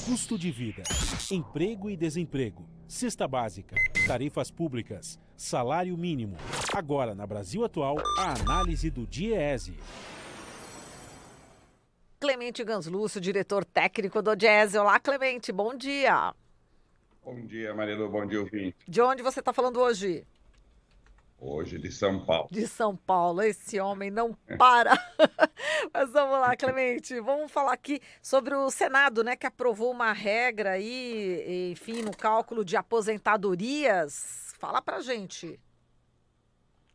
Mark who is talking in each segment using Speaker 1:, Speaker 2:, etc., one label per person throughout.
Speaker 1: Custo de vida, emprego e desemprego, cesta básica, tarifas públicas, salário mínimo. Agora, na Brasil Atual, a análise do DIEESE.
Speaker 2: Clemente Ganslúcio, diretor técnico do DIEESE. Olá, Clemente, bom dia.
Speaker 3: Bom dia, Marilu, bom dia, ouvinte.
Speaker 2: De onde você está falando hoje?
Speaker 3: Hoje de São Paulo.
Speaker 2: De São Paulo, esse homem não para. Mas vamos lá, Clemente, vamos falar aqui sobre o Senado, né, que aprovou uma regra aí, enfim, no cálculo de aposentadorias. Fala pra gente.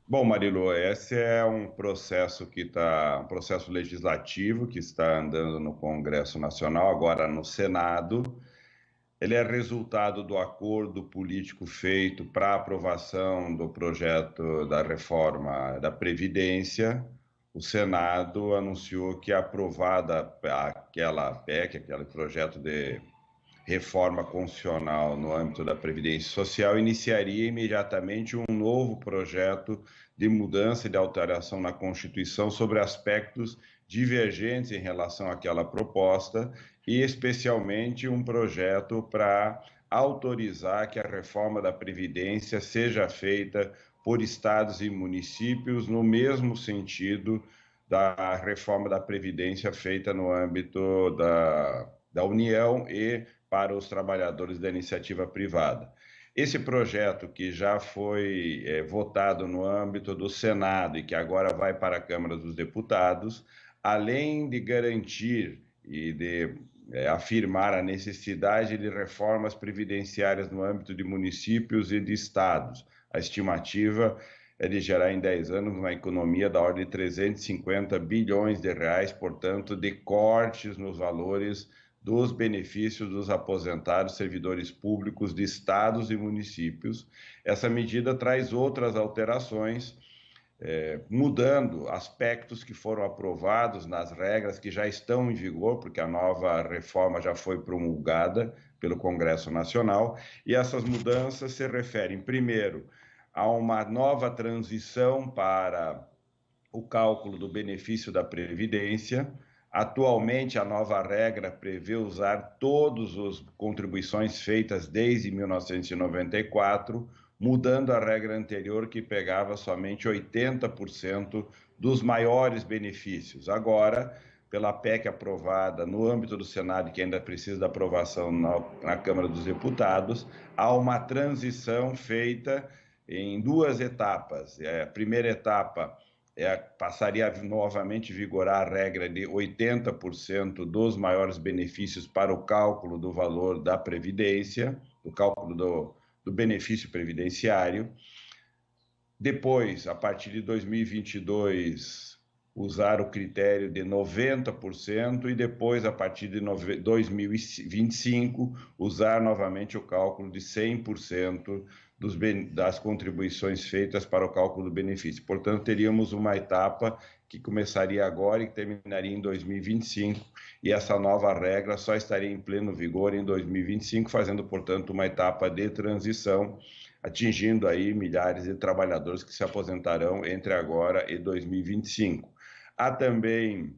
Speaker 3: Bom, Marilu, esse é um processo um processo legislativo que está andando no Congresso Nacional, agora no Senado. Ele é resultado do acordo político feito para aprovação do projeto da reforma da Previdência. O Senado anunciou que aprovada aquela PEC, aquele projeto de reforma constitucional no âmbito da Previdência Social, iniciaria imediatamente um novo projeto de mudança e de alteração na Constituição sobre aspectos divergentes em relação àquela proposta e, especialmente, um projeto para autorizar que a reforma da Previdência seja feita por estados e municípios no mesmo sentido da reforma da Previdência feita no âmbito da União e para os trabalhadores da iniciativa privada. Esse projeto, que já foi votado no âmbito do Senado e que agora vai para a Câmara dos Deputados, além de garantir e de afirmar a necessidade de reformas previdenciárias no âmbito de municípios e de estados, a estimativa é de gerar em 10 anos uma economia da ordem de 350 bilhões de reais, portanto, de cortes nos valores dos benefícios dos aposentados servidores públicos de estados e municípios. Essa medida traz outras alterações, mudando aspectos que foram aprovados nas regras que já estão em vigor, porque a nova reforma já foi promulgada pelo Congresso Nacional, e essas mudanças se referem, primeiro, a uma nova transição para o cálculo do benefício da Previdência. Atualmente, a nova regra prevê usar todas as contribuições feitas desde 1994, mudando a regra anterior que pegava somente 80% dos maiores benefícios. Agora, pela PEC aprovada no âmbito do Senado, que ainda precisa da aprovação na Câmara dos Deputados, há uma transição feita em duas etapas. A primeira etapa passaria a novamente vigorar a regra de 80% dos maiores benefícios para o cálculo do valor da Previdência, do cálculo do benefício previdenciário. Depois, a partir de 2022, usar o critério de 90% e depois, a partir de 2025, usar novamente o cálculo de 100% das contribuições feitas para o cálculo do benefício. Portanto, teríamos uma etapa que começaria agora e que terminaria em 2025, e essa nova regra só estaria em pleno vigor em 2025, fazendo, portanto, uma etapa de transição, atingindo aí milhares de trabalhadores que se aposentarão entre agora e 2025. Há também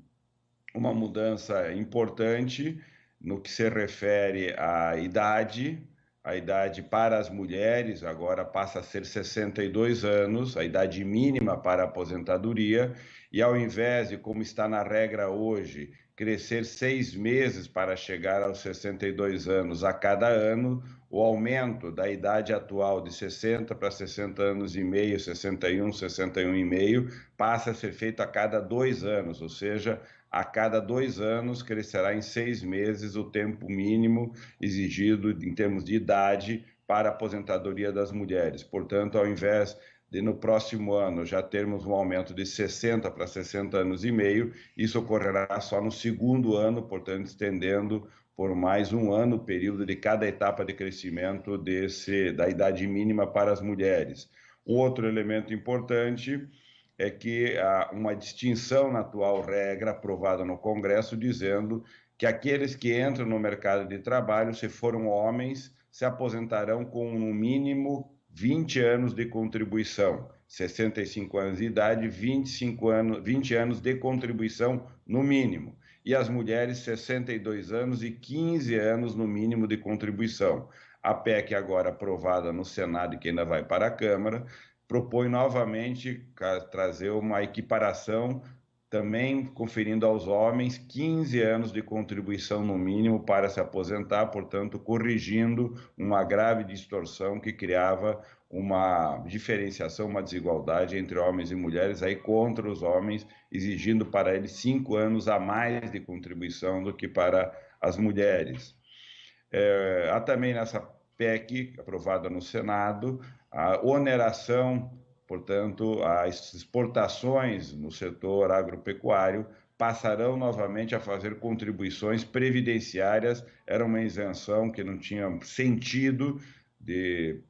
Speaker 3: uma mudança importante no que se refere à idade. A idade para as mulheres agora passa a ser 62 anos, a idade mínima para a aposentadoria, e ao invés de, como está na regra hoje, crescer 6 meses para chegar aos 62 anos a cada ano, o aumento da idade atual de 60 para 60 anos e meio, 61, 61 e meio, passa a ser feito a cada 2 anos, ou seja, a cada 2 anos crescerá em 6 meses o tempo mínimo exigido em termos de idade para a aposentadoria das mulheres. Portanto, ao invés de no próximo ano já termos um aumento de 60 para 60 anos e meio, isso ocorrerá só no segundo ano, portanto, estendendo por mais um ano o período de cada etapa de crescimento da idade mínima para as mulheres. Um outro elemento importante é que há uma distinção na atual regra aprovada no Congresso, dizendo que aqueles que entram no mercado de trabalho, se foram homens, se aposentarão com no mínimo 20 anos de contribuição, 65 anos de idade, 20 anos de contribuição no mínimo. e as mulheres 62 anos e 15 anos no mínimo de contribuição. A PEC agora aprovada no Senado e que ainda vai para a Câmara, propõe novamente trazer uma equiparação, também conferindo aos homens 15 anos de contribuição no mínimo para se aposentar, portanto, corrigindo uma grave distorção que criava uma diferenciação, uma desigualdade entre homens e mulheres, aí contra os homens, exigindo para eles 5 anos a mais de contribuição do que para as mulheres. Há também nessa PEC, aprovada no Senado, a oneração, portanto, as exportações no setor agropecuário passarão novamente a fazer contribuições previdenciárias. Era uma isenção que não tinha sentido de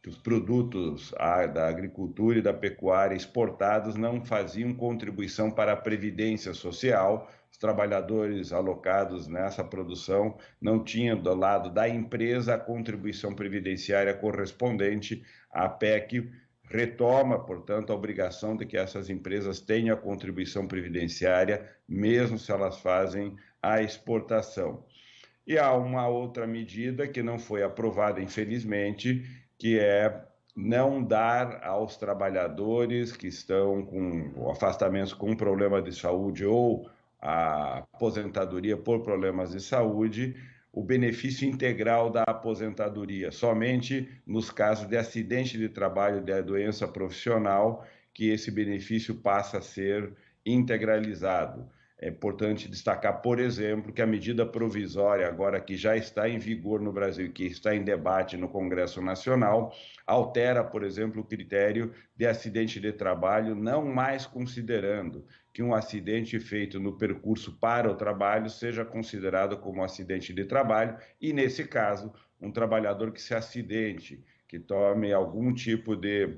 Speaker 3: que os produtos da agricultura e da pecuária exportados não faziam contribuição para a previdência social. Os trabalhadores alocados nessa produção não tinham do lado da empresa a contribuição previdenciária correspondente. A PEC retoma, portanto, a obrigação de que essas empresas tenham a contribuição previdenciária, mesmo se elas fazem a exportação. E há uma outra medida que não foi aprovada, infelizmente, que é não dar aos trabalhadores que estão com afastamentos com problema de saúde ou a aposentadoria por problemas de saúde, o benefício integral da aposentadoria, somente nos casos de acidente de trabalho, de doença profissional, que esse benefício passa a ser integralizado. É importante destacar, por exemplo, que a medida provisória, agora que já está em vigor no Brasil, que está em debate no Congresso Nacional, altera, por exemplo, o critério de acidente de trabalho, não mais considerando que um acidente feito no percurso para o trabalho seja considerado como acidente de trabalho, e, nesse caso, um trabalhador que se acidente, que tome algum tipo de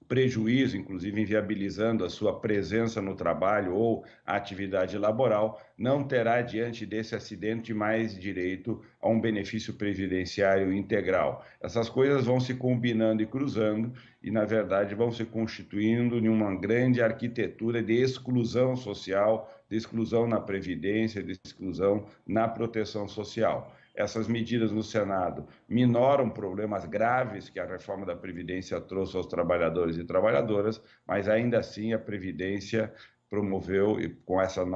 Speaker 3: prejuízo, inclusive inviabilizando a sua presença no trabalho ou a atividade laboral, não terá, diante desse acidente, mais direito a um benefício previdenciário integral. Essas coisas vão se combinando e cruzando e, na verdade, vão se constituindo em uma grande arquitetura de exclusão social, de exclusão na previdência, de exclusão na proteção social. Essas medidas no Senado minoram problemas graves que a reforma da Previdência trouxe aos trabalhadores e trabalhadoras, mas ainda assim a Previdência promoveu, com essas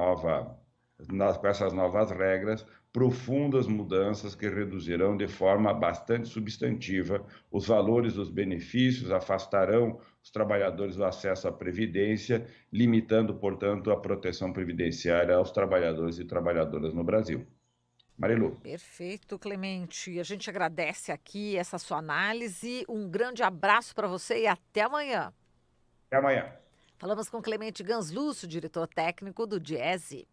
Speaker 3: novas regras, profundas mudanças que reduzirão de forma bastante substantiva os valores dos benefícios, afastarão os trabalhadores do acesso à Previdência, limitando, portanto, a proteção previdenciária aos trabalhadores e trabalhadoras no Brasil. Marilu.
Speaker 2: Perfeito, Clemente. A gente agradece aqui essa sua análise. Um grande abraço para você e até amanhã.
Speaker 3: Até amanhã.
Speaker 2: Falamos com Clemente Ganslúcio, diretor técnico do Diese.